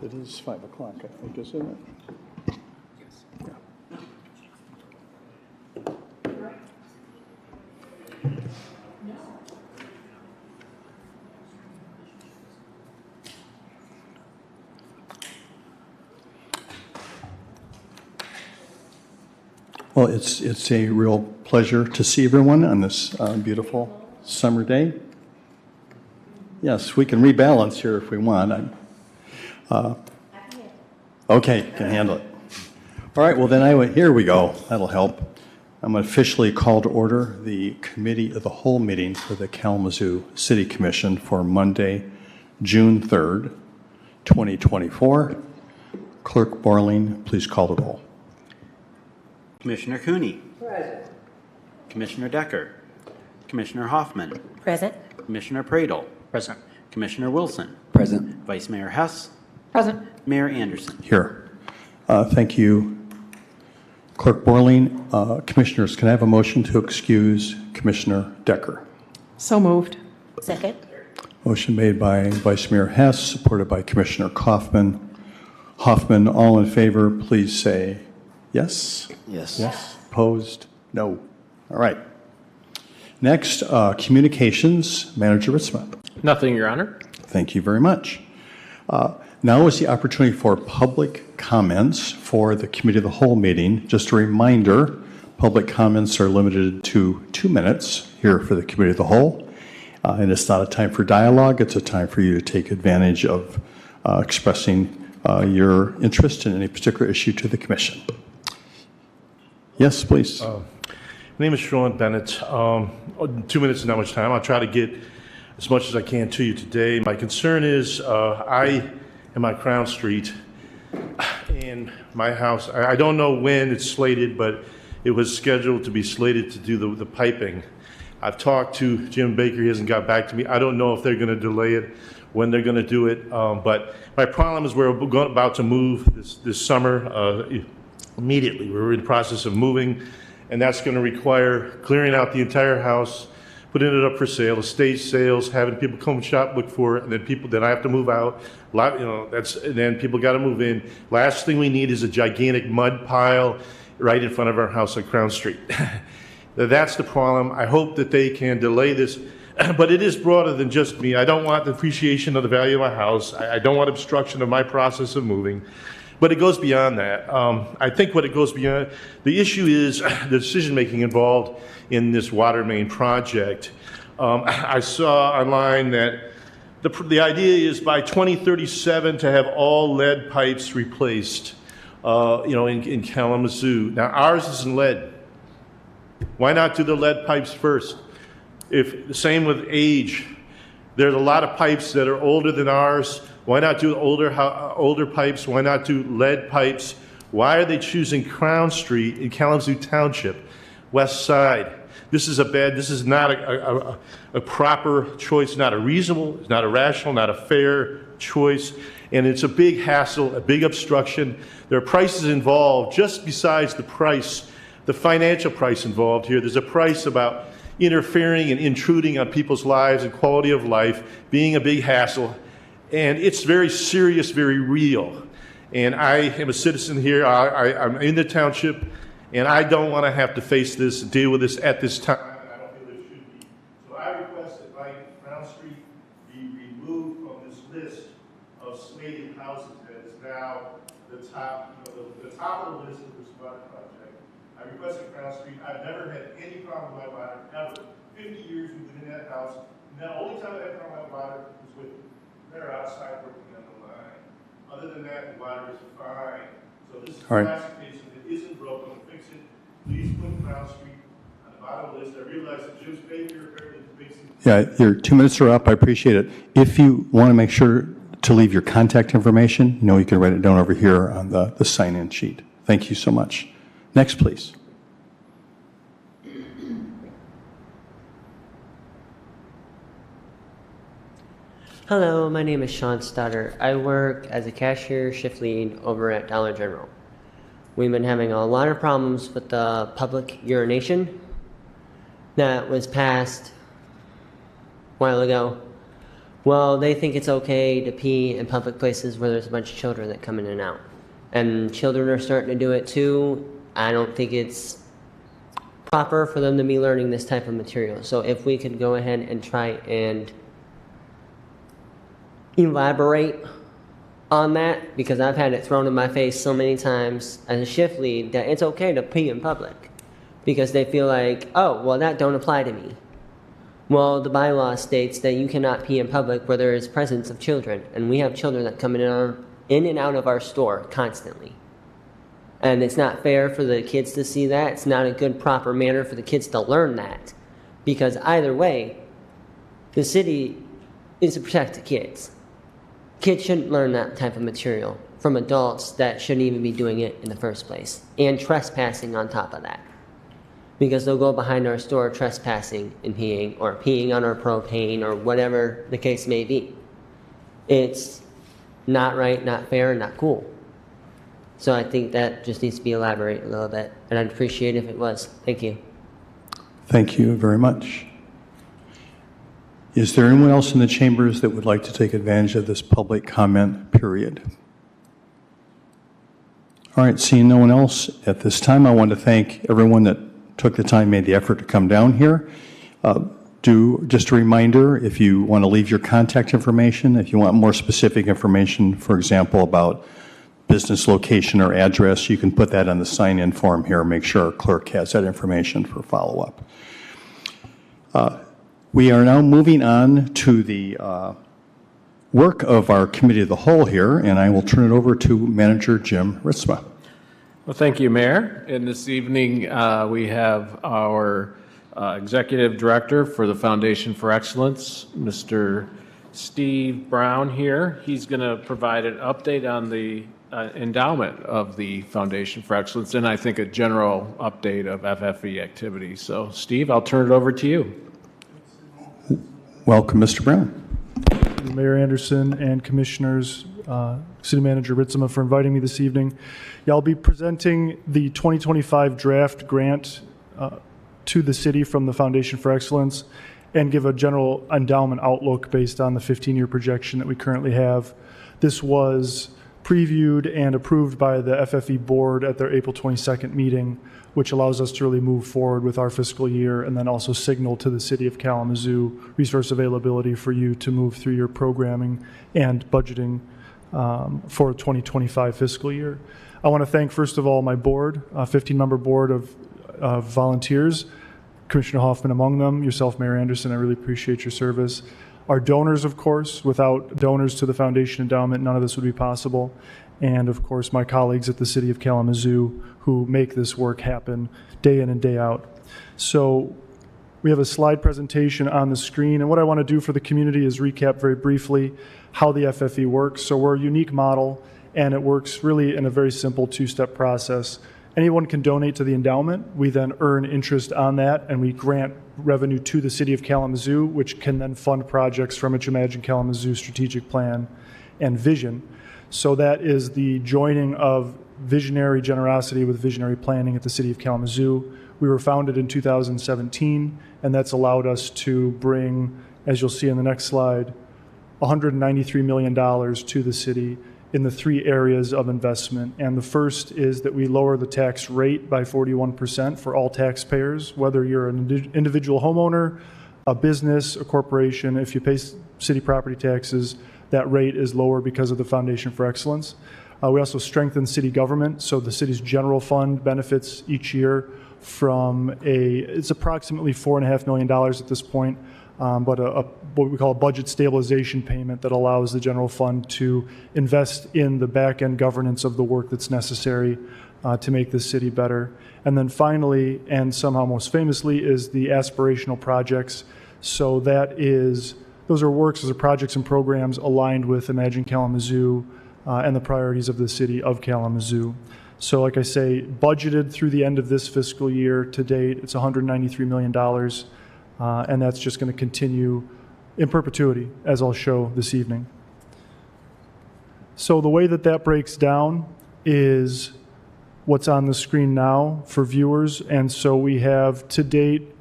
It is 5 o'clock, I think, isn't it? Yeah. Well, it's a real pleasure to see everyone on this beautiful summer day. Yes, we can rebalance here if we want. Okay, can handle it. All right, well then here we go. That'll help. I'm going to officially call to order the Committee of the Whole meeting for the Kalamazoo City Commission for Monday, June 3rd, 2024. Clerk Borling, please call the roll. Commissioner Cooney. Present. Commissioner Decker. Commissioner Hoffman. Present. Commissioner Pradel. Present. Commissioner Wilson. Present. Vice Mayor Hess. Present. Mayor Anderson. Here. Thank you, Clerk Borling. Commissioners, can I have a motion to excuse Commissioner Decker? So moved. Second. Motion made by Vice Mayor Hess, supported by Commissioner Kaufman. Hoffman, all in favor, please say yes. Yes. Yes. Opposed? No. All right. Next, communications, Manager Ritzma. Nothing, Your Honor. Thank you very much. Now is the opportunity for public comments for the Committee of the Whole meeting. Just a reminder, public comments are limited to 2 minutes here for the Committee of the Whole. And it's not a time for dialogue. It's a time for you to take advantage of expressing your interest in any particular issue to the Commission. Yes, please. My name is Sean Bennett. 2 minutes is not much time. I'll try to get as much as I can to you today. My concern is I am on Crown Street and my house, I don't know when it's slated, but it was scheduled to be slated to do the piping. I've talked to Jim Baker. He hasn't got back to me. I don't know if they're going to delay it, when they're going to do it. But my problem is we're about to move this summer immediately. We're in the process of moving, and that's going to require clearing out the entire house, putting it up for sale, estate sales, having people come shop, look for it, and then I have to move out. And then people got to move in. Last thing we need is a gigantic mud pile right in front of our house on Crown Street. That's the problem. I hope that they can delay this, but it is broader than just me. I don't want depreciation of the value of my house. I don't want obstruction of my process of moving. But it goes beyond that. I think what it goes beyond, the issue is the decision-making involved in this water main project. I saw online that the idea is by 2037 to have all lead pipes replaced, in Kalamazoo. Now, ours isn't lead. Why not do the lead pipes first? If the same with age, there's a lot of pipes that are older than ours. Why not do older pipes? Why not do lead pipes? Why are they choosing Crown Street in Kalamazoo Township, West Side? This is not a proper choice, not a reasonable, it's not a rational, not a fair choice. And it's a big hassle, a big obstruction. There are prices involved just besides the price, the financial price involved here. There's a price about interfering and intruding on people's lives and quality of life, being a big hassle. And it's very serious, very real. And I am a citizen here. I'm in the township, and I don't want to have to face this, deal with this at this time. And I don't feel it should be. So I request that Crown Street be removed from this list of slated houses that is now the top of the list of this water project. I requested Crown Street. I've never had any problem with my water, ever. 50 years we've been in that house. And the only time I had a problem with my water was with they're outside working on the line. Other than that, the water is fine. So this is a classic case. If it isn't broken, fix it. Please put Crown Street on the bottom of the list. I realize that Jim Baker apparently makes it. Yeah, your 2 minutes are up. I appreciate it. If you want to make sure to leave your contact information, you can write it down over here on the sign-in sheet. Thank you so much. Next, please. Hello, my name is Sean Stoddard. I work as a cashier shift lead over at Dollar General. We've been having a lot of problems with the public urination that was passed a while ago. well, they think it's okay to pee in public places where there's a bunch of children that come in and out. And children are starting to do it too. I don't think it's proper for them to be learning this type of material. So if we could go ahead and try and elaborate on that, because I've had it thrown in my face so many times as a shift lead that it's okay to pee in public because they feel like, oh, well, that don't apply to me. Well, the bylaw states that you cannot pee in public where there is presence of children, and we have children that come in and out of our store constantly. And it's not fair for the kids to see that. It's not a good, proper manner for the kids to learn that. Because either way, the city is to protect the kids. Kids shouldn't learn that type of material from adults that shouldn't even be doing it in the first place. And trespassing on top of that. Because they'll go behind our store trespassing and peeing, or peeing on our propane, or whatever the case may be. It's not right, not fair, and not cool. So I think that just needs to be elaborated a little bit, and I'd appreciate it if it was. Thank you. Thank you very much. Is there anyone else in the chambers that would like to take advantage of this public comment period? All right, seeing no one else at this time, I want to thank everyone that took the time, made the effort to come down here. Just a reminder, if you want to leave your contact information, if you want more specific information, for example, about business location or address, you can put that on the sign-in form here. Make sure our clerk has that information for follow-up. We are now moving on to the work of our Committee of the Whole here, and I will turn it over to Manager Jim Ritzma. Well, thank you, Mayor. And this evening, we have our Executive Director for the Foundation for Excellence, Mr. Steve Brown here. He's going to provide an update on the endowment of the Foundation for Excellence, and I think a general update of FFE activities. So, Steve, I'll turn it over to you. Welcome, Mr. Brown. Mayor Anderson and Commissioners, City Manager Ritzema for inviting me this evening. Yeah, I'll be presenting the 2025 draft grant to the city from the Foundation for Excellence and give a general endowment outlook based on the 15-year projection that we currently have. This was previewed and approved by the FFE board at their April 22nd meeting, which allows us to really move forward with our fiscal year and then also signal to the City of Kalamazoo resource availability for you to move through your programming and budgeting for 2025 fiscal year. I want to thank, first of all, my board, a 15-member board of volunteers, Commissioner Hoffman among them, yourself, Mayor Anderson. I really appreciate your service. Our donors, of course. Without donors to the Foundation Endowment, none of this would be possible. And, of course, my colleagues at the City of Kalamazoo who make this work happen day in and day out. So we have a slide presentation on the screen. And what I want to do for the community is recap very briefly how the FFE works. So we're a unique model, and it works really in a very simple two-step process. Anyone can donate to the endowment. We then earn interest on that, and we grant revenue to the City of Kalamazoo, which can then fund projects from its Imagine Kalamazoo strategic plan and vision. So that is the joining of visionary generosity with visionary planning at the City of Kalamazoo. We were founded in 2017, and that's allowed us to bring, as you'll see in the next slide, $193 million to the city in the three areas of investment. And the first is that we lower the tax rate by 41% for all taxpayers, whether you're an individual homeowner, a business, a corporation. If you pay city property taxes, that rate is lower because of the Foundation for Excellence. We also strengthen city government, so the city's general fund benefits each year from it's approximately $4.5 million at this point, but what we call a budget stabilization payment that allows the general fund to invest in the back-end governance of the work that's necessary to make this city better. And then finally, and somehow most famously, is the aspirational projects. So those are works, those are projects and programs aligned with Imagine Kalamazoo and the priorities of the city of Kalamazoo. So like I say, budgeted through the end of this fiscal year to date, it's $193 million. And that's just going to continue in perpetuity, as I'll show this evening. So the way that breaks down is what's on the screen now for viewers. And so we have to date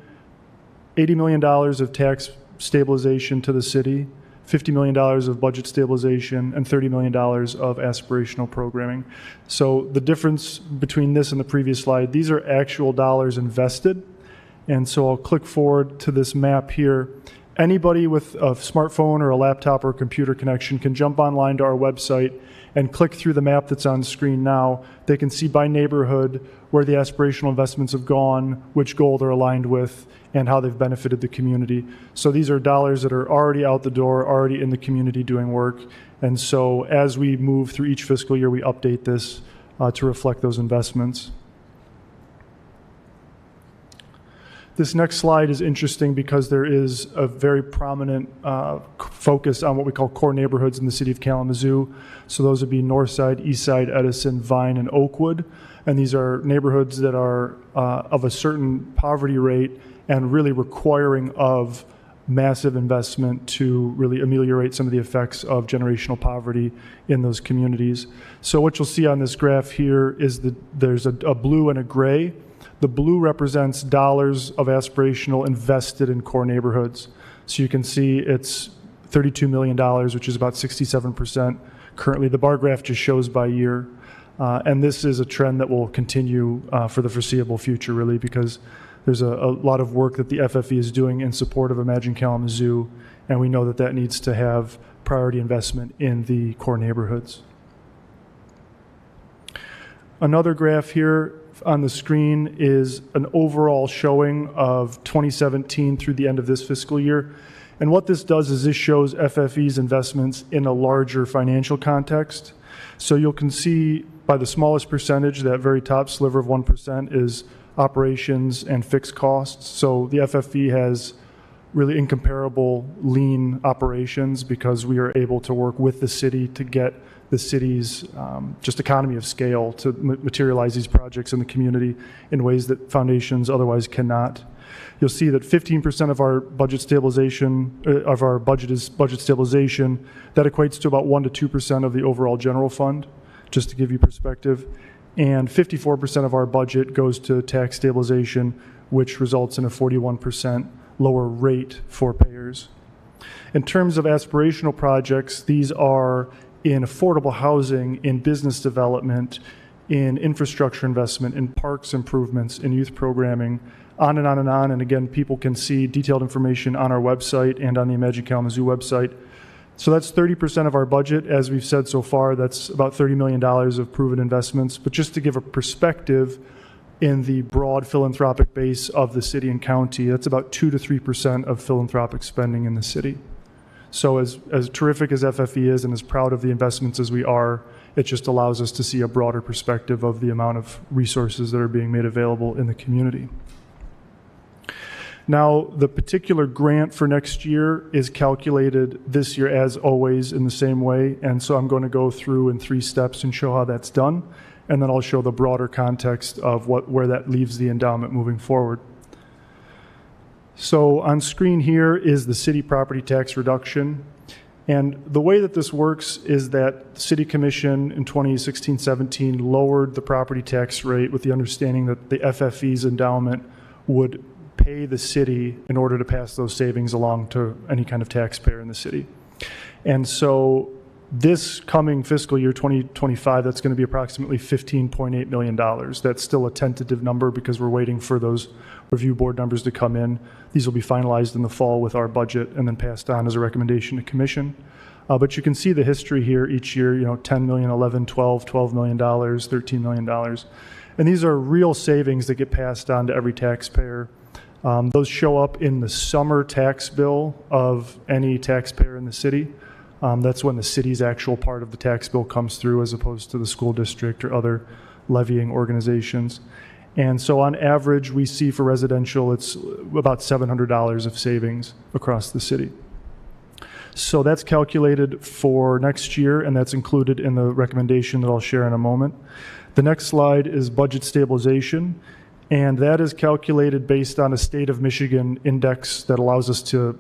$80 million of tax stabilization to the city, $50 million of budget stabilization, and $30 million of aspirational programming. So the difference between this and the previous slide, these are actual dollars invested. And so I'll click forward to this map here. Anybody with a smartphone or a laptop or a computer connection can jump online to our website and click through the map that's on screen now. They can see by neighborhood where the aspirational investments have gone, which goal they're aligned with, and how they've benefited the community. So these are dollars that are already out the door, already in the community doing work. And so as we move through each fiscal year, we update this to reflect those investments. This next slide is interesting because there is a very prominent focus on what we call core neighborhoods in the city of Kalamazoo. So those would be Northside, Eastside, Edison, Vine, and Oakwood. And these are neighborhoods that are of a certain poverty rate and really requiring of massive investment to really ameliorate some of the effects of generational poverty in those communities. So what you'll see on this graph here is that there's a blue and a gray. The blue represents dollars of aspirational invested in core neighborhoods. So you can see it's $32 million, which is about 67%. Currently, the bar graph just shows by year. And this is a trend that will continue for the foreseeable future, really, because there's a lot of work that the FFE is doing in support of Imagine Kalamazoo, and we know that that needs to have priority investment in the core neighborhoods. Another graph here on the screen is an overall showing of 2017 through the end of this fiscal year. And what this does is this shows FFE's investments in a larger financial context. So you can see by the smallest percentage, that very top sliver of 1% is operations and fixed costs. So the FFE has really incomparable lean operations because we are able to work with the city to get the city's just economy of scale to materialize these projects in the community in ways that foundations otherwise cannot. You'll see that 15% of our budget stabilization, of our budget is budget stabilization. That equates to about 1 to 2% of the overall general fund, just to give you perspective. And 54% of our budget goes to tax stabilization, which results in a 41% lower rate for payers. In terms of aspirational projects, these are in affordable housing, in business development, in infrastructure investment, in parks improvements, in youth programming, on and on and on. And again, people can see detailed information on our website and on the Imagine Kalamazoo website. So that's 30% of our budget. As we've said so far, that's about $30 million of proven investments. But just to give a perspective, in the broad philanthropic base of the city and county, that's about 2 to 3% of philanthropic spending in the city. So as terrific as FFE is and as proud of the investments as we are, it just allows us to see a broader perspective of the amount of resources that are being made available in the community. Now, the particular grant for next year is calculated this year as always in the same way, and so I'm going to go through in 3 steps and show how that's done, and then I'll show the broader context of where that leaves the endowment moving forward. So on screen here is the city property tax reduction. And the way that this works is that the City Commission in 2016-17 lowered the property tax rate with the understanding that the FFE's endowment would pay the city in order to pass those savings along to any kind of taxpayer in the city. And so this coming fiscal year 2025, that's going to be approximately $15.8 million. That's still a tentative number because we're waiting for those review board numbers to come in. These will be finalized in the fall with our budget and then passed on as a recommendation to commission. But you can see the history here each year, 10 million, 11, 12, $12 million, $13 million. And these are real savings that get passed on to every taxpayer. Those show up in the summer tax bill of any taxpayer in the city. That's when the city's actual part of the tax bill comes through as opposed to the school district or other levying organizations. And so on average, we see for residential, it's about $700 of savings across the city. So that's calculated for next year, and that's included in the recommendation that I'll share in a moment. The next slide is budget stabilization, and that is calculated based on a state of Michigan index that allows us to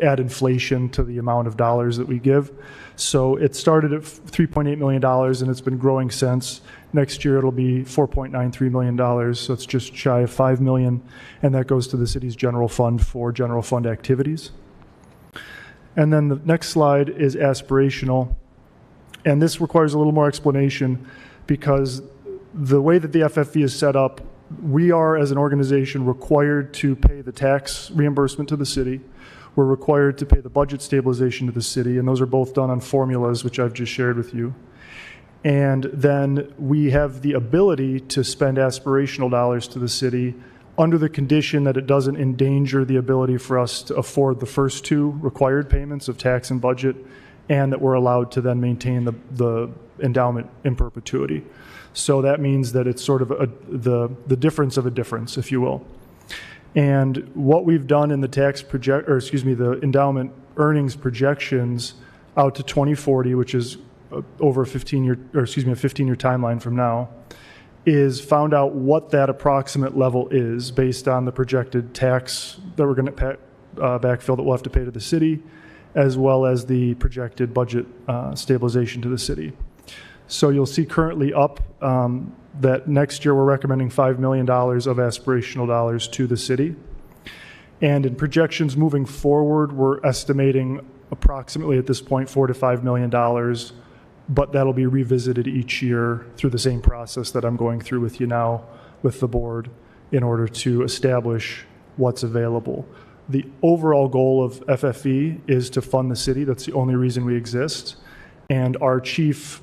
add inflation to the amount of dollars that we give. So it started at $3.8 million, and it's been growing since. Next year, it'll be $4.93 million, so it's just shy of $5 million, and that goes to the city's general fund for general fund activities. And then the next slide is aspirational. And this requires a little more explanation because the way that the FFE is set up, we are, as an organization, required to pay the tax reimbursement to the city. We're required to pay the budget stabilization to the city, and those are both done on formulas, which I've just shared with you. And then we have the ability to spend aspirational dollars to the city under the condition that it doesn't endanger the ability for us to afford the first two required payments of tax and budget, and that we're allowed to then maintain the endowment in perpetuity. So that means that it's sort of the difference of a difference, if you will. And what we've done in the the endowment earnings projections out to 2040, which is over a 15-year timeline from now, is found out what that approximate level is based on the projected tax that we're going to backfill that we'll have to pay to the city, as well as the projected budget stabilization to the city. So you'll see currently up that next year we're recommending $5 million of aspirational dollars to the city. And in projections moving forward, we're estimating approximately at this point $4 to $5 million, but that'll be revisited each year through the same process that I'm going through with you now with the board in order to establish what's available. The overall goal of FFE is to fund the city. That's the only reason we exist. And our chief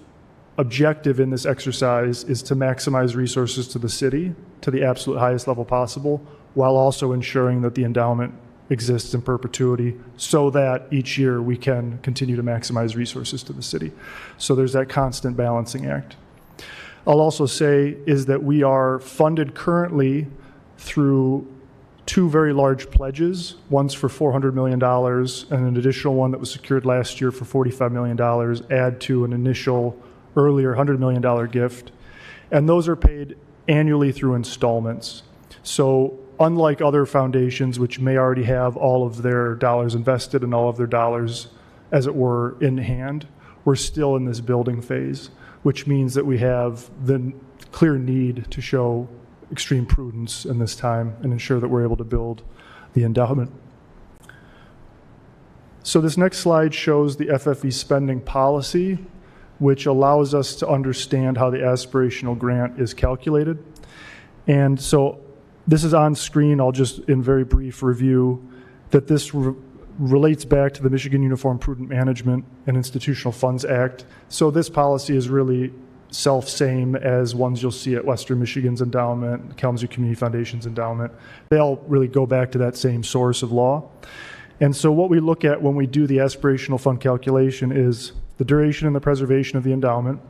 objective in this exercise is to maximize resources to the city to the absolute highest level possible, while also ensuring that the endowment exists in perpetuity so that each year we can continue to maximize resources to the city. So there's that constant balancing act. I'll also say is that we are funded currently through two very large pledges. One's for $400 million and an additional one that was secured last year for $45 million, add to an initial earlier $100 million gift. And those are paid annually through installments. So unlike other foundations, which may already have all of their dollars invested and all of their dollars, as it were, in hand, we're still in this building phase, which means that we have the clear need to show extreme prudence in this time and ensure that we're able to build the endowment. So this next slide shows the FFE spending policy, which allows us to understand how the aspirational grant is calculated. And so this is on screen. I'll just, in very brief review, that this relates back to the Michigan Uniform Prudent Management and Institutional Funds Act. So this policy is really self-same as ones you'll see at Western Michigan's endowment, Kalamazoo Community Foundation's endowment. They all really go back to that same source of law. And so what we look at when we do the aspirational fund calculation is the duration and the preservation of the endowment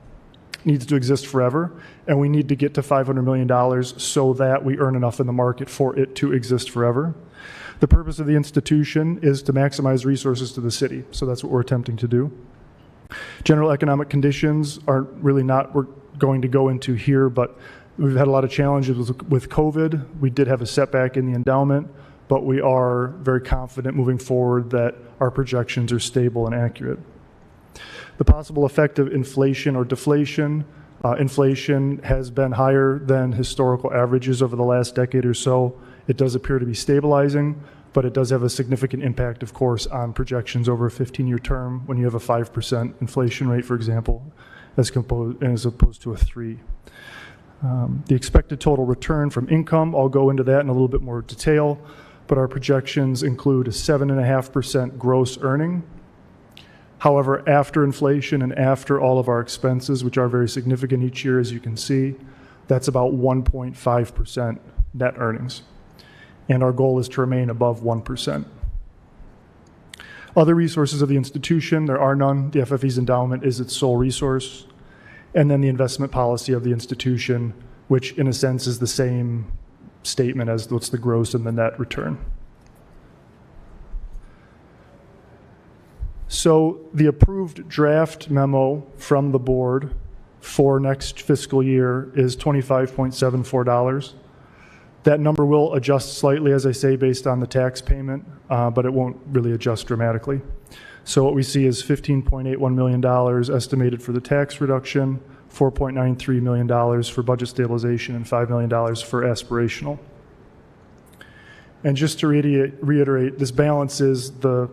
needs to exist forever, and we need to get to $500 million so that we earn enough in the market for it to exist forever. The purpose of the institution is to maximize resources to the city, so that's what we're attempting to do. General economic conditions are really not we're going to go into here, but we've had a lot of challenges with COVID. We did have a setback in the endowment, but we are very confident moving forward that our projections are stable and accurate. The possible effect of inflation or deflation. Inflation has been higher than historical averages over the last decade or so. It does appear to be stabilizing, but it does have a significant impact, of course, on projections over a 15-year term when you have a 5% inflation rate, for example, as opposed to a 3%. The expected total return from income, I'll go into that in a little bit more detail, but our projections include a 7.5% gross earning. However, after inflation and after all of our expenses, which are very significant each year, as you can see, that's about 1.5% net earnings. And our goal is to remain above 1%. Other resources of the institution, there are none. The FFE's endowment is its sole resource. And then the investment policy of the institution, which in a sense is the same statement as what's the gross and the net return. So the approved draft memo from the board for next fiscal year is $25.74. That number will adjust slightly, as I say, based on the tax payment, but it won't really adjust dramatically. So what we see is $15.81 million estimated for the tax reduction, $4.93 million for budget stabilization, and $5 million for aspirational. And just to reiterate, this balances the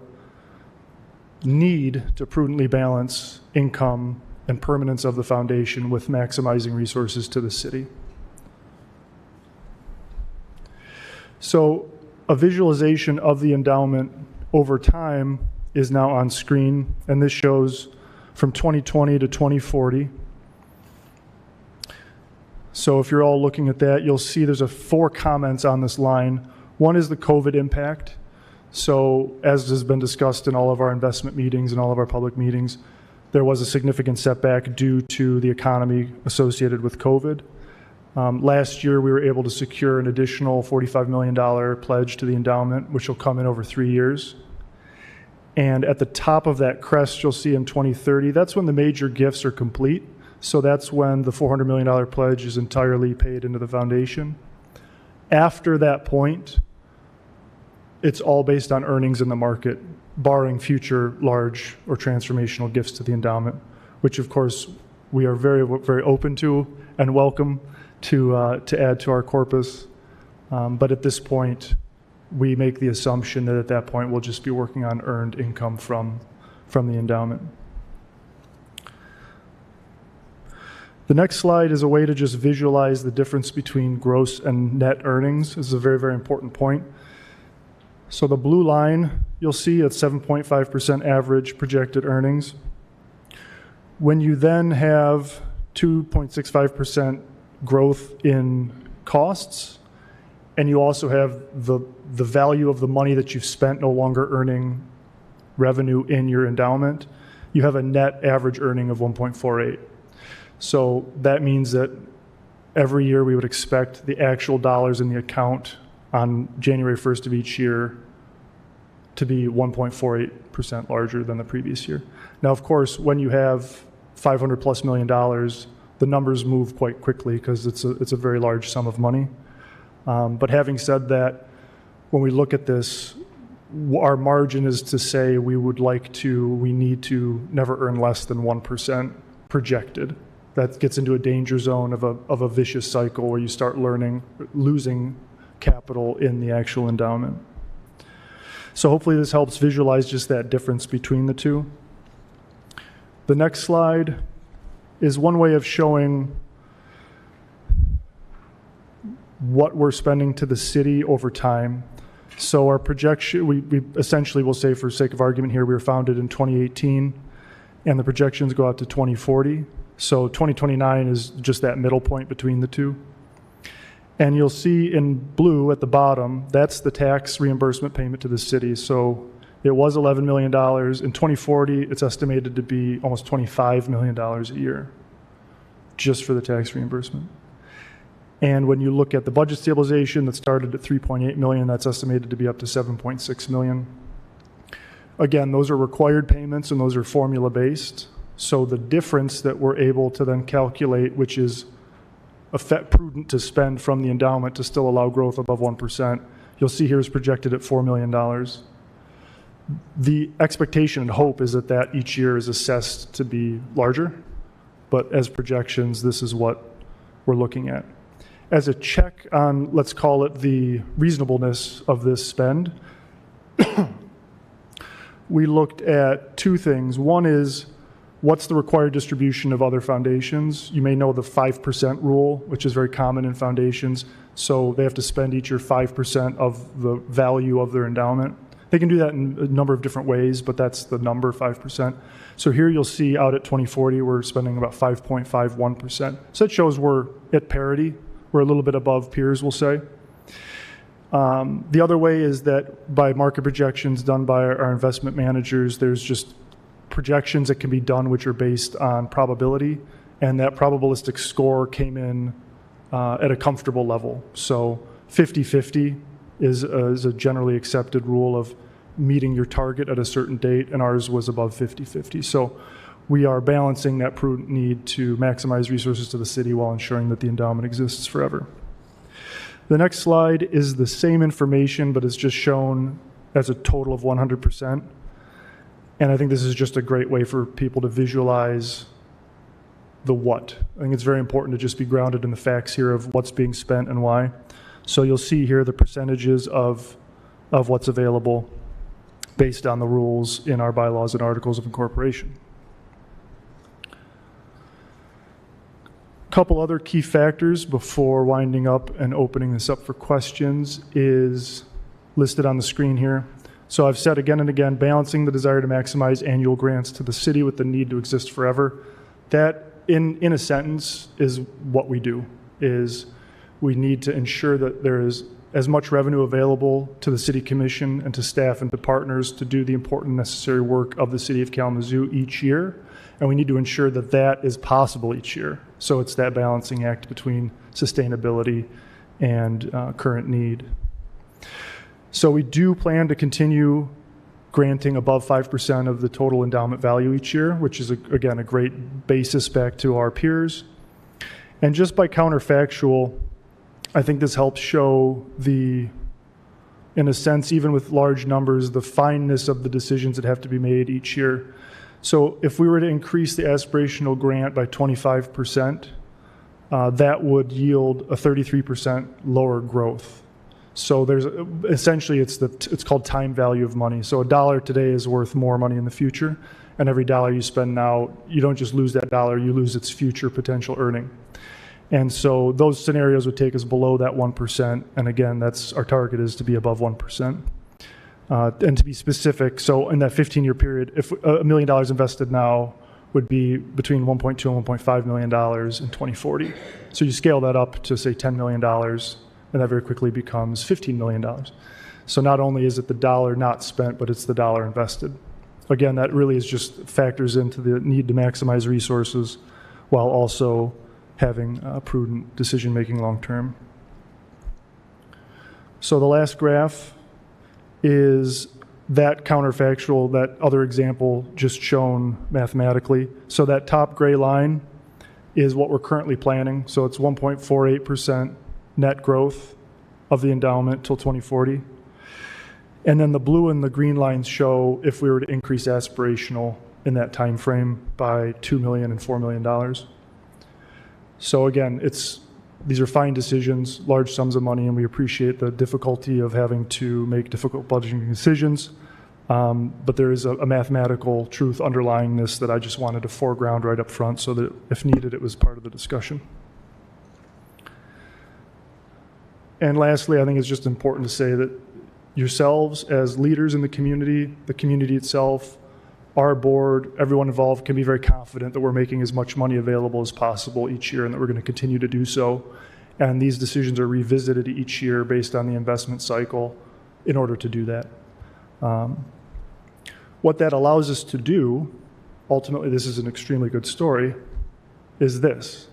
need to prudently balance income and permanence of the foundation with maximizing resources to the city. So a visualization of the endowment over time is now on screen, and this shows from 2020 to 2040. So if you're all looking at that, you'll see there's 4 comments on this line. One is the COVID impact. So as has been discussed in all of our investment meetings and all of our public meetings, there was a significant setback due to the economy associated with COVID. Last year, we were able to secure an additional $45 million pledge to the endowment, which will come in over 3 years. And at the top of that crest, you'll see in 2030, that's when the major gifts are complete. So that's when the $400 million pledge is entirely paid into the foundation. After that point, it's all based on earnings in the market, barring future large or transformational gifts to the endowment, which of course we are very, very open to and welcome to add to our corpus. But at this point, we make the assumption that at that point we'll just be working on earned income from the endowment. The next slide is a way to just visualize the difference between gross and net earnings. This is a very, very important point. So the blue line, you'll see at 7.5% average projected earnings. When you then have 2.65% growth in costs, and you also have the value of the money that you've spent no longer earning revenue in your endowment, you have a net average earning of 1.48. So that means that every year we would expect the actual dollars in the account on January 1st of each year to be 1.48% larger than the previous year. Now, of course, when you have $500+ million, the numbers move quite quickly because it's a very large sum of money. But having said that, when we look at this, our margin is to say we need to never earn less than 1% projected. That gets into a danger zone of a vicious cycle where you start losing capital in the actual endowment. So hopefully this helps visualize just that difference between the two. The next slide is one way of showing what we're spending to the city over time. So our projection, we essentially will say for sake of argument here, we were founded in 2018 and the projections go out to 2040. So 2029 is just that middle point between the two. And you'll see in blue at the bottom, that's the tax reimbursement payment to the city. So it was $11 million. In 2040, it's estimated to be almost $25 million a year just for the tax reimbursement. And when you look at the budget stabilization that started at 3.8 million, that's estimated to be up to 7.6 million. Again, those are required payments and those are formula based. So the difference that we're able to then calculate, which is prudent to spend from the endowment to still allow growth above 1%, you'll see here is projected at $4 million. The expectation and hope is that each year is assessed to be larger, but as projections, this is what we're looking at. As a check on, let's call it the reasonableness of this spend, we looked at two things. One is, what's the required distribution of other foundations? You may know the 5% rule, which is very common in foundations. So they have to spend each year 5% of the value of their endowment. They can do that in a number of different ways, but that's the number, 5%. So here you'll see out at 2040, we're spending about 5.51%. So that shows we're at parity. We're a little bit above peers, we'll say. The other way is that by market projections done by our investment managers, there's just projections that can be done which are based on probability, and that probabilistic score came in at a comfortable level. So 50-50 is a generally accepted rule of meeting your target at a certain date, and ours was above 50-50. So we are balancing that prudent need to maximize resources to the city while ensuring that the endowment exists forever. The next slide is the same information, but it's just shown as a total of 100%. And I think this is just a great way for people to visualize the what. I think it's very important to just be grounded in the facts here of what's being spent and why. So you'll see here the percentages of what's available. based on the rules in our bylaws and articles of incorporation. Couple other key factors before winding up and opening this up for questions is listed on the screen here. So I've said again and again, balancing the desire to maximize annual grants to the city with the need to exist forever. That, in a sentence, is what we do, is we need to ensure that there is as much revenue available to the city commission and to staff and to partners to do the important necessary work of the city of Kalamazoo each year. And we need to ensure that that is possible each year. So it's that balancing act between sustainability and current need. So we do plan to continue granting above 5% of the total endowment value each year, which is, again, a great basis back to our peers. And just by counterfactual, I think this helps show in a sense, even with large numbers, the fineness of the decisions that have to be made each year. So if we were to increase the aspirational grant by 25%, that would yield a 33% lower growth. So there's essentially it's called time value of money. So a dollar today is worth more money in the future, and every dollar you spend now, you don't just lose that dollar, you lose its future potential earning. And so those scenarios would take us below that 1, and again, that's our target is to be above 1%. And to be specific, so in that 15-year period, if $1 million invested now would be between $1.2 and $1.5 million in 2040. So you scale that up to say $10 million, and that very quickly becomes $15 million. So not only is it the dollar not spent, but it's the dollar invested. Again, that really is just factors into the need to maximize resources while also having prudent decision-making long-term. So the last graph is that counterfactual, that other example just shown mathematically. So that top gray line is what we're currently planning. So it's 1.48% net growth of the endowment till 2040. And then the blue and the green lines show if we were to increase aspirational in that time frame by $2 million and $4 million. So again, these are fine decisions, large sums of money, and we appreciate the difficulty of having to make difficult budgeting decisions. But there is a mathematical truth underlying this that I just wanted to foreground right up front so that if needed, it was part of the discussion. And lastly, I think it's just important to say that yourselves as leaders in the community itself, our board, everyone involved can be very confident that we're making as much money available as possible each year and that we're going to continue to do so. And these decisions are revisited each year based on the investment cycle in order to do that. What that allows us to do, ultimately this is an extremely good story, is this.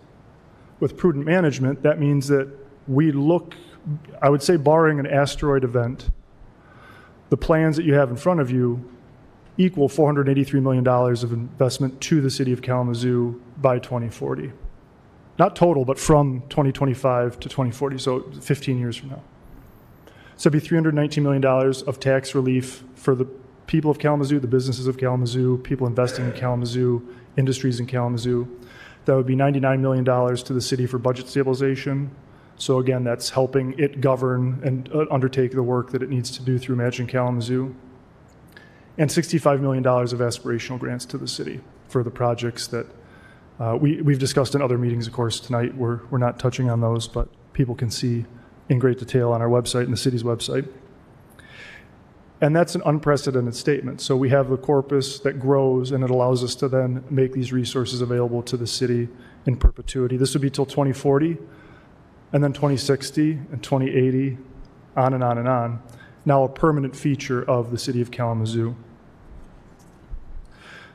With prudent management, that means that we look, I would say barring an asteroid event, the plans that you have in front of you equal $483 million of investment to the city of Kalamazoo by 2040. Not total, but from 2025 to 2040, so 15 years from now. So it'd be $319 million of tax relief for the people of Kalamazoo, the businesses of Kalamazoo, people investing in Kalamazoo, industries in Kalamazoo. That would be $99 million to the city for budget stabilization. So again, that's helping it govern and undertake the work that it needs to do through Imagine Kalamazoo. And $65 million of aspirational grants to the city for the projects that we've discussed in other meetings, of course, tonight. We're not touching on those, but people can see in great detail on our website and the city's website. And that's an unprecedented statement. So we have the corpus that grows, and it allows us to then make these resources available to the city in perpetuity. This would be till 2040, and then 2060, and 2080, on and on and on. Now a permanent feature of the city of Kalamazoo.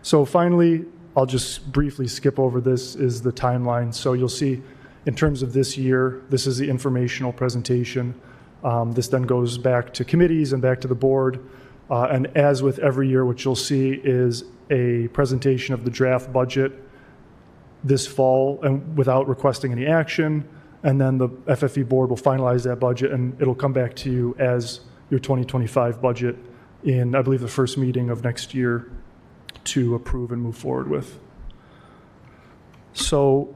So finally, I'll just briefly skip over this, is the timeline. So you'll see in terms of this year, this is the informational presentation. This then goes back to committees and back to the board. And as with every year, what you'll see is a presentation of the draft budget this fall and without requesting any action. And then the FFE board will finalize that budget and it'll come back to you as your 2025 budget in, I believe, the first meeting of next year to approve and move forward with. So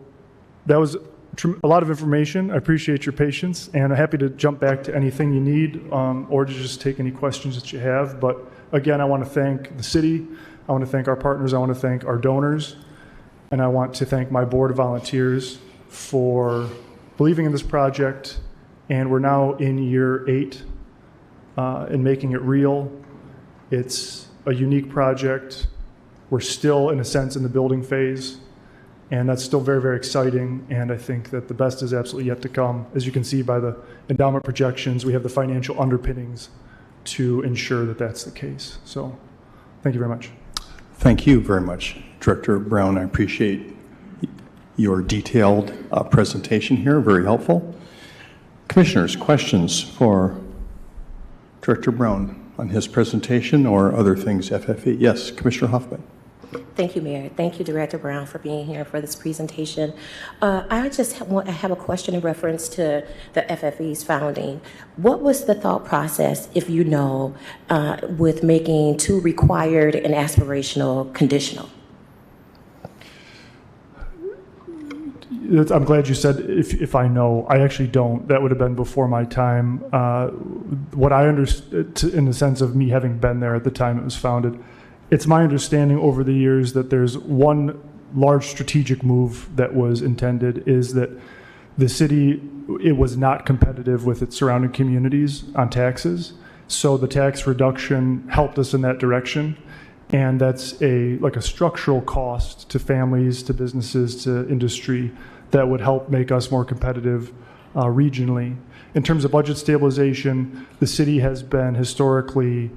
that was a lot of information. I appreciate your patience, and I'm happy to jump back to anything you need or to just take any questions that you have. But again, I want to thank the city. I want to thank our partners. I want to thank our donors. And I want to thank my board of volunteers for believing in this project. And we're now in year 8 in making it real. It's a unique project. We're still, in a sense, in the building phase. And that's still very, very exciting. And I think that the best is absolutely yet to come. As you can see by the endowment projections, we have the financial underpinnings to ensure that that's the case. So thank you very much. Thank you very much, Director Brown. I appreciate your detailed presentation here, very helpful. Commissioners, questions for Director Brown on his presentation or other things FFE? Yes, Commissioner Hoffman. Thank you, Mayor. Thank you, Director Brown, for being here for this presentation. I just have a question in reference to the FFE's founding. What was the thought process, if you know, with making 2 required and aspirational conditional? I'm glad you said if I know. I actually don't. That would have been before my time. What I understood, in the sense of me having been there at the time it was founded, it's my understanding over the years that there's one large strategic move that was intended is that the city, it was not competitive with its surrounding communities on taxes. So the tax reduction helped us in that direction. And that's like a structural cost to families, to businesses, to industry that would help make us more competitive regionally. In terms of budget stabilization, the city has been historically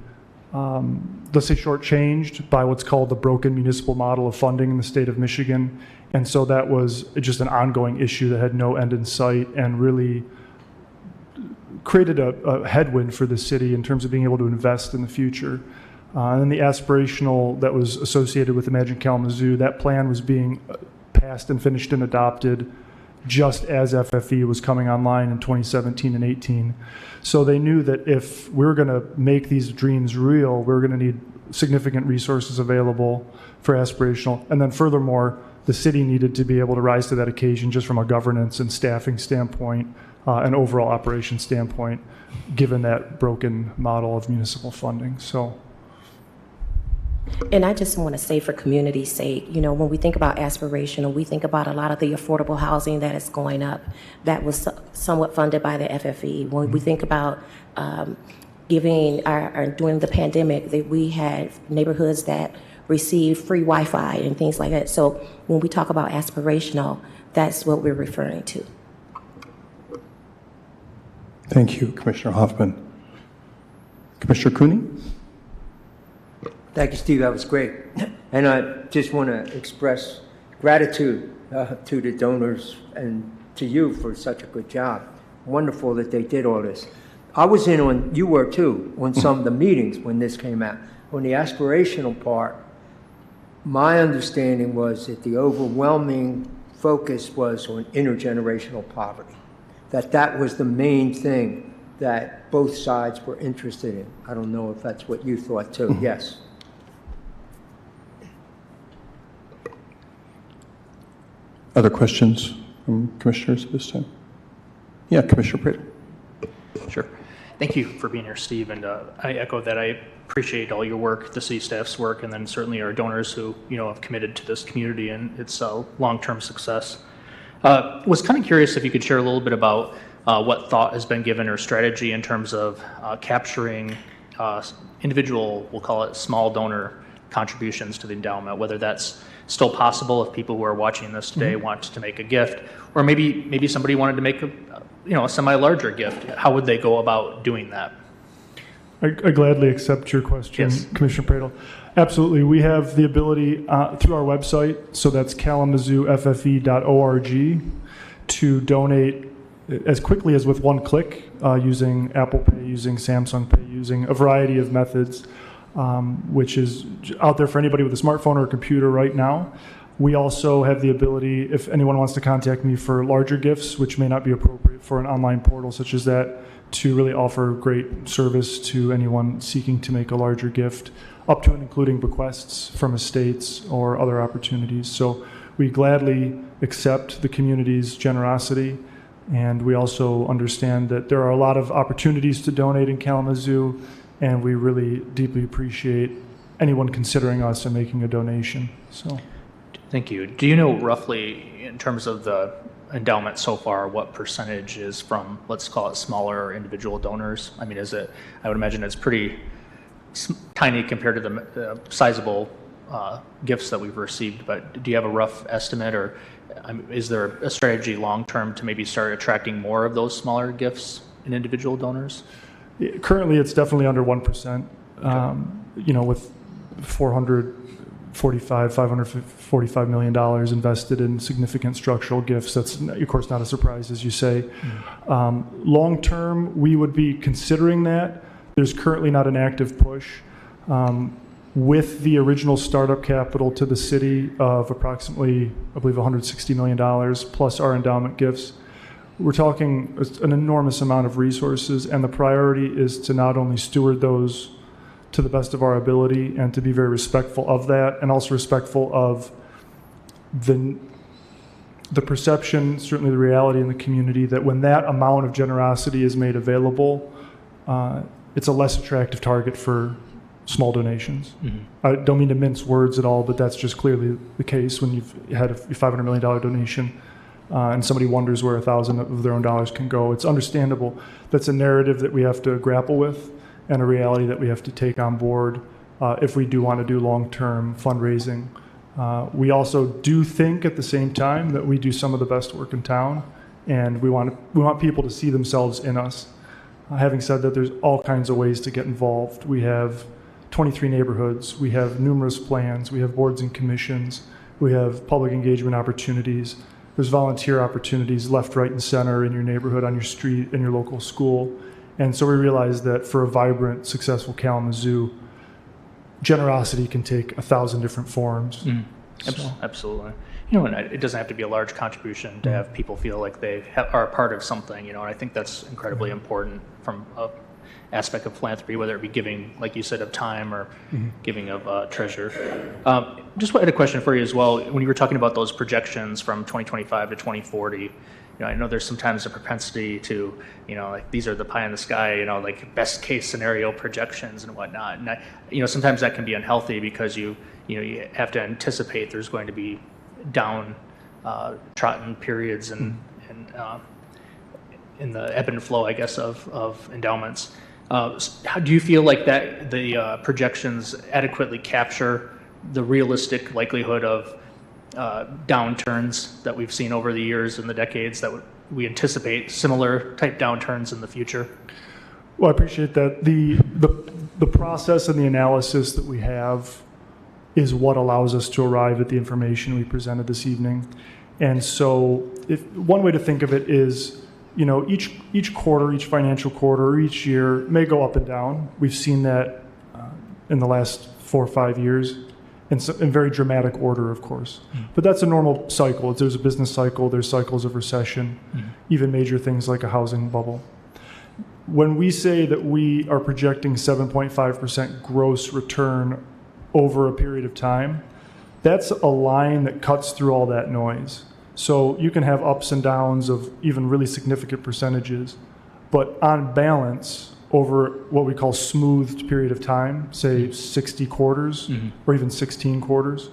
let's say shortchanged by what's called the broken municipal model of funding in the state of Michigan. And so that was just an ongoing issue that had no end in sight and really created a headwind for the city in terms of being able to invest in the future. And then the aspirational that was associated with Imagine Kalamazoo, that plan was being passed and finished and adopted just as FFE was coming online in 2017 and 18. So they knew that if we were going to make these dreams real, we were going to need significant resources available for aspirational. And then furthermore, the city needed to be able to rise to that occasion just from a governance and staffing standpoint and overall operation standpoint, given that broken model of municipal funding. So. And I just want to say, for community's sake, you know, when we think about aspirational, we think about a lot of the affordable housing that is going up that was somewhat funded by the FFE. When we think about during the pandemic, that we had neighborhoods that received free Wi-Fi and things like that. So when we talk about aspirational, that's what we're referring to. Thank you, Commissioner Hoffman. Commissioner Cooney? Thank you, Steve. That was great. And I just want to express gratitude to the donors and to you for such a good job. Wonderful that they did all this. I was in on, you were too, on some of the meetings when this came out. On the aspirational part, my understanding was that the overwhelming focus was on intergenerational poverty, that was the main thing that both sides were interested in. I don't know if that's what you thought too. Yes. Other questions from commissioners at this time? Yeah, Commissioner Prater. Sure. Thank you for being here, Steve. And I echo that. I appreciate all your work, the city staff's work, and then certainly our donors who, you know, have committed to this community and its long-term success. Was kind of curious if you could share a little bit about what thought has been given or strategy in terms of capturing individual, we'll call it small donor contributions to the endowment, whether that's still possible if people who are watching this today want to make a gift, or maybe somebody wanted to make a semi-larger gift. How would they go about doing that? I gladly accept your question, Yes. Commissioner Praedel. Absolutely. We have the ability through our website, so that's kalamazooFFE.org, to donate as quickly as with one click using Apple Pay, using Samsung Pay, using a variety of methods, which is out there for anybody with a smartphone or a computer right now. We also have the ability, if anyone wants to contact me for larger gifts, which may not be appropriate for an online portal such as that, to really offer great service to anyone seeking to make a larger gift, up to and including bequests from estates or other opportunities. So We gladly accept the community's generosity, and we also understand that there are a lot of opportunities to donate in Kalamazoo, and we really deeply appreciate anyone considering us and making a donation. So, Thank you. Do you know roughly, in terms of the endowment so far, what percentage is from, let's call it, smaller individual donors? I mean, is it, I would imagine it's pretty tiny compared to the sizable gifts that we've received, but do you have a rough estimate, or is there a strategy long-term to maybe start attracting more of those smaller gifts in individual donors? currently, it's definitely under 1%. With $545 million invested in significant structural gifts. That's, of course, not a surprise, as you say. Long term, we would be considering that. There's currently not an active push. With the original startup capital to the city of approximately, I believe, $160 million, plus our endowment gifts, we're talking an enormous amount of resources, and the priority is to not only steward those to the best of our ability and to be very respectful of that, and also respectful of the perception, certainly the reality in the community, that when that amount of generosity is made available, it's a less attractive target for small donations. Mm-hmm. I don't mean to mince words at all, but that's just clearly the case when you've had a $500 million donation and somebody wonders where 1,000 of their own dollars can go. It's understandable. That's a narrative that we have to grapple with, and a reality that we have to take on board if we do want to do long-term fundraising. We also do think at the same time that we do some of the best work in town, and we want people to see themselves in us. Having said that, there's all kinds of ways to get involved. We have 23 neighborhoods, we have numerous plans, we have boards and commissions, we have public engagement opportunities, there's volunteer opportunities left, right, and center in your neighborhood, on your street, in your local school. And so we realize that for a vibrant, successful Kalamazoo, generosity can take 1,000 different forms. Absolutely. And it doesn't have to be a large contribution to have people feel like they are a part of something, and I think that's incredibly important from an aspect of philanthropy, whether it be giving, like you said, of time or giving of treasure. Just had a question for you as well. When you were talking about those projections from 2025 to 2040, I know there's sometimes a propensity to, like these are the pie in the sky, like best case scenario projections and whatnot. And sometimes that can be unhealthy because you have to anticipate there's going to be down trodden periods and in the ebb and flow, I guess, of endowments. How do you feel like that the projections adequately capture the realistic likelihood of downturns that we've seen over the years and the decades, that we anticipate similar type downturns in the future? Well, I appreciate that. The process and the analysis that we have is what allows us to arrive at the information we presented this evening. And so one way to think of it is, each quarter, each financial quarter, or each year may go up and down. We've seen that in the last 4 or 5 years. In very dramatic order, of course. But that's a normal cycle. There's a business cycle, there's cycles of recession, even major things like a housing bubble. When we say that we are projecting 7.5% gross return over a period of time, that's a line that cuts through all that noise. So you can have ups and downs of even really significant percentages, but on balance, over what we call smoothed period of time, say 60 quarters or even 16 quarters,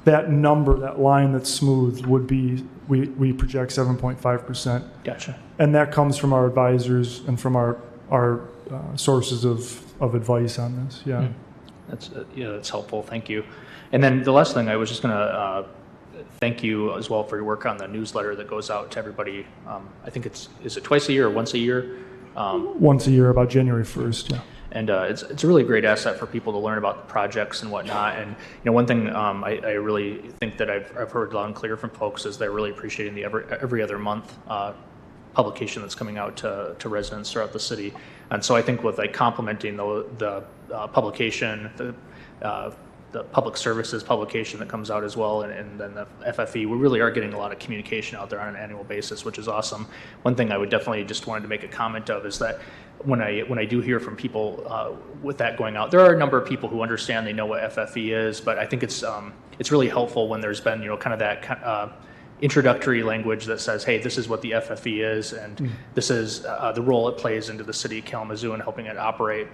that number, that line that's smoothed would be, we project 7.5%. Gotcha. And that comes from our advisors and from our sources of advice on this, yeah. That's helpful, thank you. And then the last thing, I was just gonna thank you as well for your work on the newsletter that goes out to everybody. I think is it twice a year or once a year? Once a year, about January 1st, yeah. And it's a really great asset for people to learn about the projects and whatnot. And one thing I really think that I've heard loud and clear from folks is they're really appreciating the every other month publication that's coming out to residents throughout the city. And so I think with complementing the publication, the the public services publication that comes out as well, and then the FFE. We really are getting a lot of communication out there on an annual basis, which is awesome. One thing I would definitely just wanted to make a comment of is that when I do hear from people with that going out, there are a number of people who understand, they know what FFE is, but I think it's really helpful when there's been, kind of that introductory language that says, hey, this is what the FFE is, and this is the role it plays into the city of Kalamazoo and helping it operate.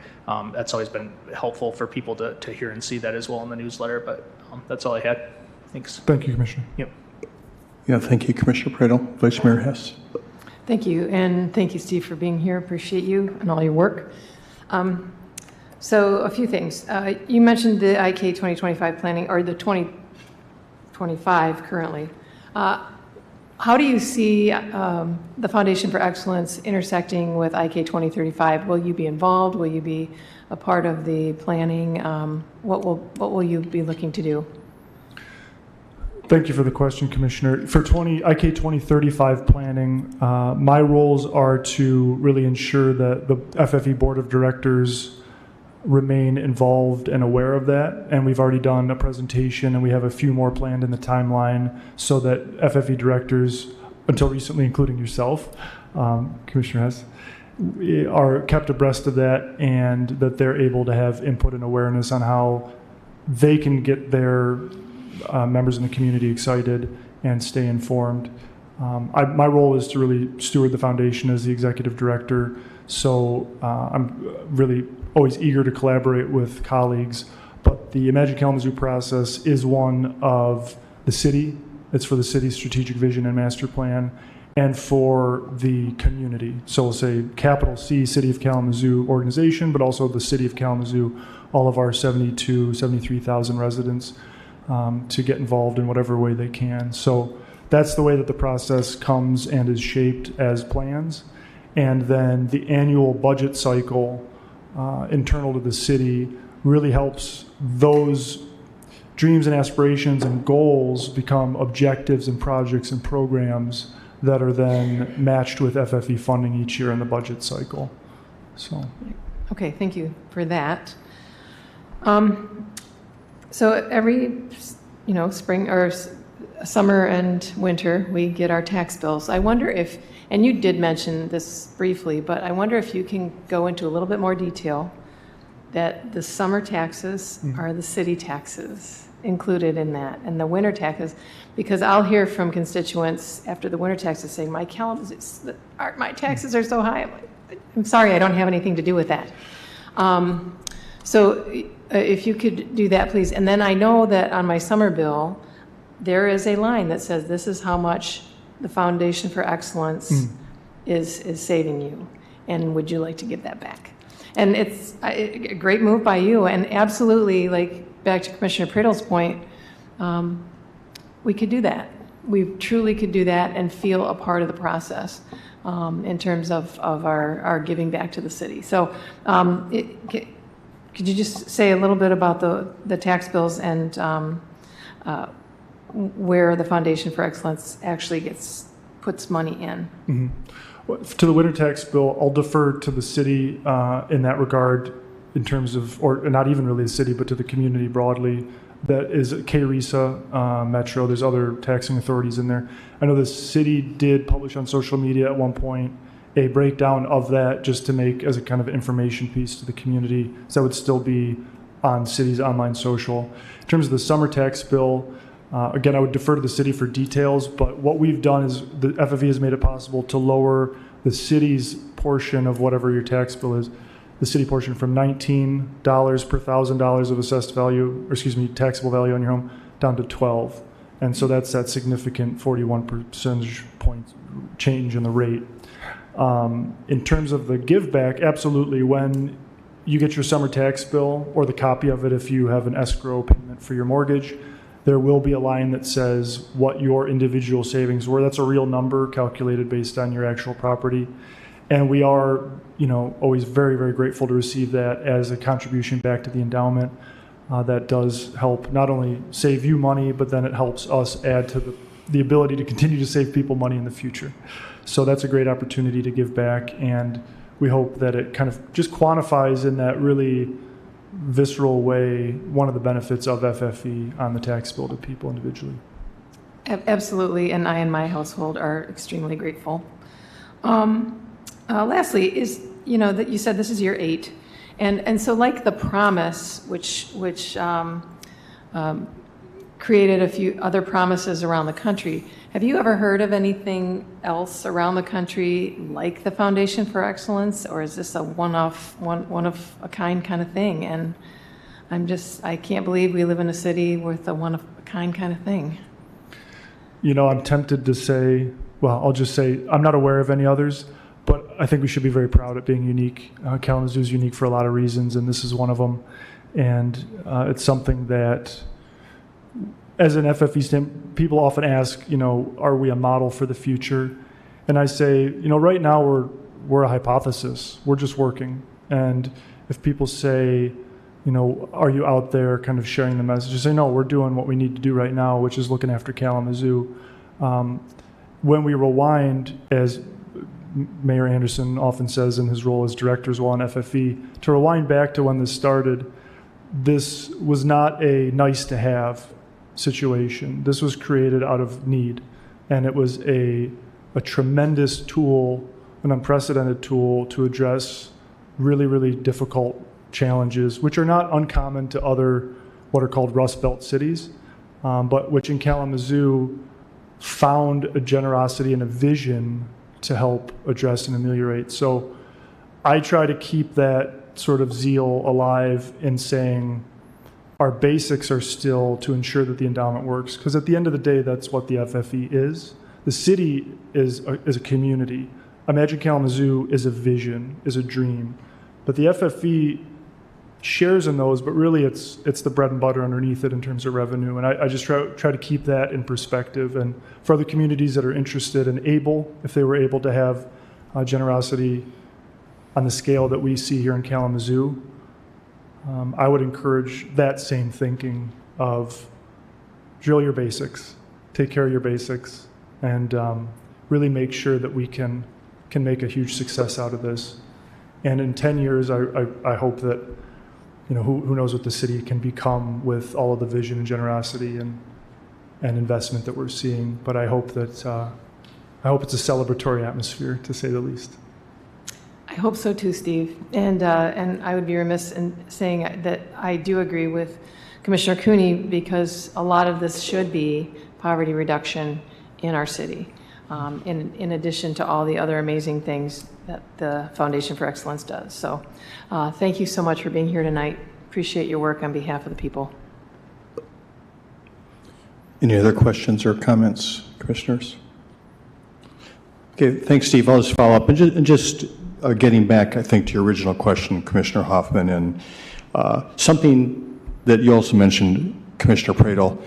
That's always been helpful for people to hear and see that as well in the newsletter, but that's all I had. Thanks. Thank you, Commissioner. Yep. Yeah, thank you, Commissioner Praedel. Vice Mayor Hess. Thank you, and thank you, Steve, for being here. Appreciate you and all your work. So a few things. You mentioned the IK 2025 planning, or the 2025 currently. How do you see the Foundation for Excellence intersecting with IK 2035? Will you be involved? Will you be a part of the planning? What will you be looking to do? Thank you for the question, Commissioner. For IK 2035 planning, my roles are to really ensure that the FFE Board of Directors remain involved and aware of that. And we've already done a presentation, and we have a few more planned in the timeline so that FFE directors, until recently, including yourself, Commissioner Hess, are kept abreast of that, and that they're able to have input and awareness on how they can get their members in the community excited and stay informed. My role is to really steward the foundation as the executive director, so I'm really always eager to collaborate with colleagues, but the Imagine Kalamazoo process is one of the city. It's for the city's strategic vision and master plan, and for the community. So we'll say capital C, City of Kalamazoo organization, but also the City of Kalamazoo, all of our 73,000 residents, to get involved in whatever way they can. So that's the way that the process comes and is shaped as plans. And then the annual budget cycle internal to the city really helps those dreams and aspirations and goals become objectives and projects and programs that are then matched with FFE funding each year in the budget cycle. So. Okay, thank you for that. So every, spring or summer and winter, we get our tax bills. I wonder if, and you did mention this briefly, but I wonder if you can go into a little bit more detail that the summer taxes are the city taxes included in that, and the winter taxes, because I'll hear from constituents after the winter taxes saying, my taxes are so high. I'm sorry, I don't have anything to do with that. So if you could do that, please. And then I know that on my summer bill, there is a line that says this is how much the Foundation for Excellence is saving you, and would you like to give that back? And it's a great move by you, and absolutely, like back to Commissioner Praedel's point, we could do that. We truly could do that and feel a part of the process in terms of our giving back to the city. So could you just say a little bit about the tax bills and where the Foundation for Excellence actually puts money in? Mm-hmm. Well, to the winter tax bill, I'll defer to the city in that regard in terms of, or not even really the city, but to the community broadly. That is KRESA, Metro. There's other taxing authorities in there. I know the city did publish on social media at one point a breakdown of that just to make as a kind of information piece to the community. So that would still be on city's online social. In terms of the summer tax bill, again, I would defer to the city for details, but what we've done is the FFE has made it possible to lower the city's portion of whatever your tax bill is, the city portion from $19 per $1,000 of assessed value, or excuse me, taxable value on your home, down to 12. And so that's that significant 41 percentage point change in the rate. In terms of the give back, absolutely, when you get your summer tax bill, or the copy of it if you have an escrow payment for your mortgage, there will be a line that says what your individual savings were. That's a real number calculated based on your actual property. And we are, always very, very grateful to receive that as a contribution back to the endowment. That does help not only save you money, but then it helps us add to the ability to continue to save people money in the future. So that's a great opportunity to give back, and we hope that it kind of just quantifies in that really visceral way one of the benefits of FFE on the tax bill to people individually. Absolutely, and I and my household are extremely grateful. Lastly, is, that you said this is year 8, and so like the promise, which created a few other promises around the country, have you ever heard of anything else around the country like the Foundation for Excellence, or is this a one of a kind of thing? And I can't believe we live in a city with a one of a kind of thing. I'm tempted to say, well, I'll just say I'm not aware of any others, but I think we should be very proud at being unique. Kalamazoo is unique for a lot of reasons, and this is one of them. And it's something that, as an FFE stamp, people often ask, are we a model for the future? And I say, right now we're a hypothesis. We're just working. And if people say, are you out there kind of sharing the message? I say, no, we're doing what we need to do right now, which is looking after Kalamazoo. When we rewind, as Mayor Anderson often says in his role as director as well on FFE, to rewind back to when this started, this was not a nice to have situation. This was created out of need, and it was a tremendous tool, an unprecedented tool to address really, really difficult challenges, which are not uncommon to other what are called Rust Belt cities, but which in Kalamazoo found a generosity and a vision to help address and ameliorate. So I try to keep that sort of zeal alive in saying our basics are still to ensure that the endowment works, because at the end of the day, that's what the FFE is. The city is a community. Imagine Kalamazoo is a vision, is a dream, but the FFE shares in those, but really it's the bread and butter underneath it in terms of revenue. And I just try to keep that in perspective. And for other communities that are interested and able, if they were able to have generosity on the scale that we see here in Kalamazoo, I would encourage that same thinking of drill your basics, take care of your basics, and really make sure that we can make a huge success out of this. And in 10 years, I hope that, who knows what the city can become with all of the vision and generosity and investment that we're seeing. But I hope that it's a celebratory atmosphere, to say the least. I hope so too, Steve. And I would be remiss in saying that I do agree with Commissioner Cooney, because a lot of this should be poverty reduction in our city, in addition to all the other amazing things that the Foundation for Excellence does. So thank you so much for being here tonight. Appreciate your work on behalf of the people. Any other questions or comments, commissioners? Okay, thanks, Steve. I'll just follow up. And just getting back, I think, to your original question, Commissioner Hoffman, and something that you also mentioned, Commissioner Pradel,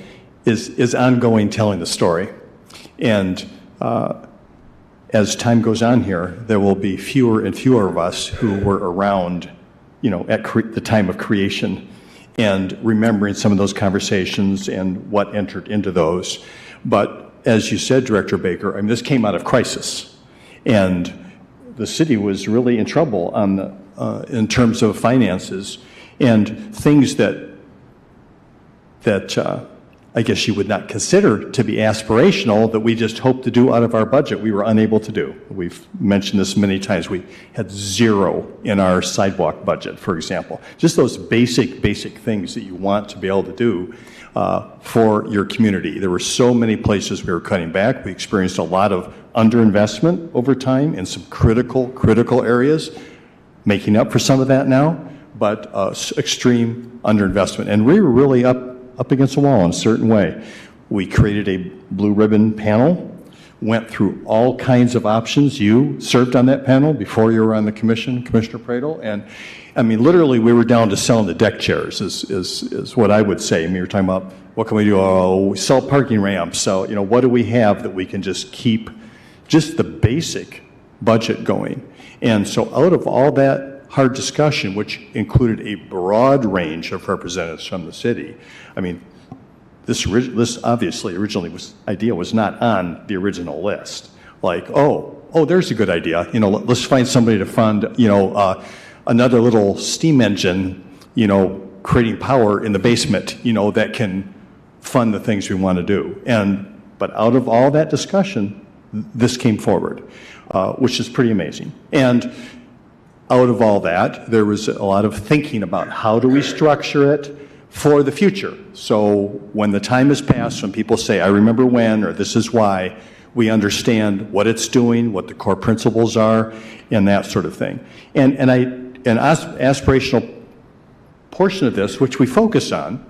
is ongoing telling the story. And as time goes on here, there will be fewer and fewer of us who were around, at the time of creation, and remembering some of those conversations and what entered into those. But as you said, Director Baker, this came out of crisis, and the city was really in trouble in terms of finances and things that I guess you would not consider to be aspirational, that we just hoped to do out of our budget, we were unable to do. We've mentioned this many times. We had zero in our sidewalk budget, for example. Just those basic things that you want to be able to do for your community. There were so many places we were cutting back. We experienced a lot of underinvestment over time in some critical areas, making up for some of that now, but extreme underinvestment. And we were really up against the wall in a certain way. We created a blue ribbon panel, went through all kinds of options. You served on that panel before you were on the commission, Commissioner Pradel, and literally we were down to selling the deck chairs is what I would say. You were talking about, what can we do? Oh, we sell parking ramps. So, what do we have that we can just keep just the basic budget going? And so out of all that hard discussion, which included a broad range of representatives from the city, this obviously originally idea was not on the original list. Like, oh, there's a good idea. Let's find somebody to fund, another little steam engine creating power in the basement, that can fund the things we want to do. But out of all that discussion, this came forward, which is pretty amazing. And out of all that, there was a lot of thinking about how do we structure it for the future. So when the time has passed, when people say, I remember when, or this is why, we understand what it's doing, what the core principles are, and that sort of thing. And an aspirational portion of this, which we focus on,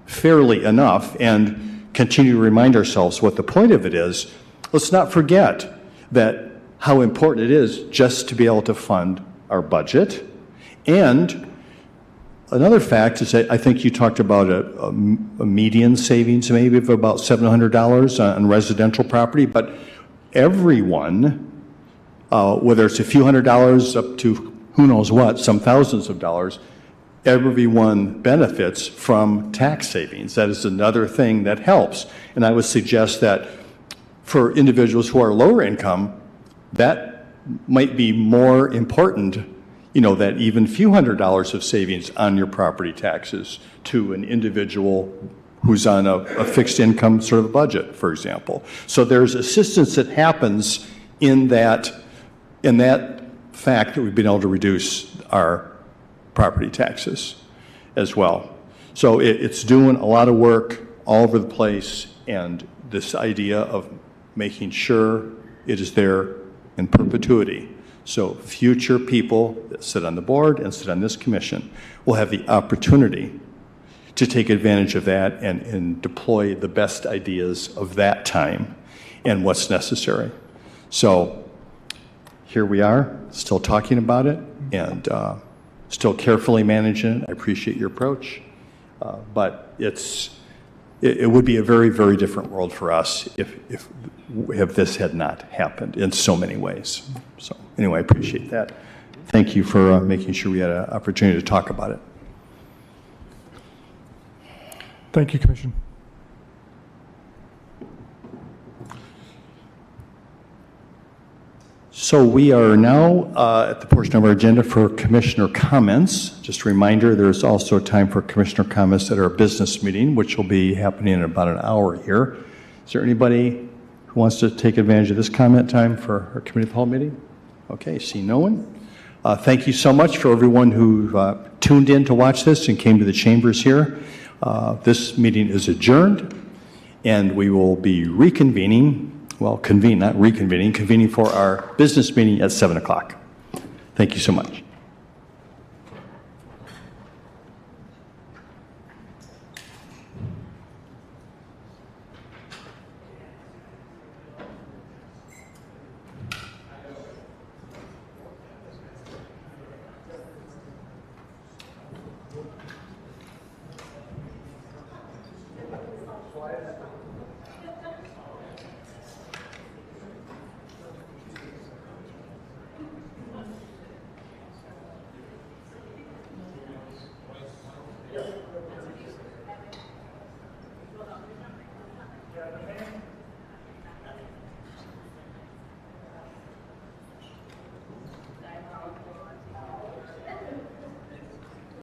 fairly enough, and continue to remind ourselves what the point of it is, let's not forget that how important it is just to be able to fund our budget. And another fact is that I think you talked about a median savings maybe of about $700 on residential property, but everyone, whether it's a few $100s up to who knows what, some thousands of dollars, everyone benefits from tax savings. That is another thing that helps. And I would suggest that for individuals who are lower income, that might be more important, that even few $100s of savings on your property taxes to an individual who's on a fixed income sort of budget, for example. So there's assistance that happens in that fact that we've been able to reduce our property taxes as well. So it's doing a lot of work all over the place, and this idea of making sure it is there in perpetuity. So future people that sit on the board and sit on this commission will have the opportunity to take advantage of that and deploy the best ideas of that time and what's necessary. So here we are, still talking about it and still carefully managing it. I appreciate your approach, but it would be a very, very different world for us if this had not happened in so many ways. So anyway, I appreciate that. Thank you for making sure we had an opportunity to talk about it. Thank you, Commission. So we are now at the portion of our agenda for commissioner comments. Just a reminder, there's also time for commissioner comments at our business meeting, which will be happening in about an hour here. Is there anybody who wants to take advantage of this comment time for our committee of the whole meeting? Okay, see no one. Thank you so much for everyone who tuned in to watch this and came to the chambers here. This meeting is adjourned, and we will be reconvening. Well, not reconvening, convening for our business meeting at 7 o'clock. Thank you so much.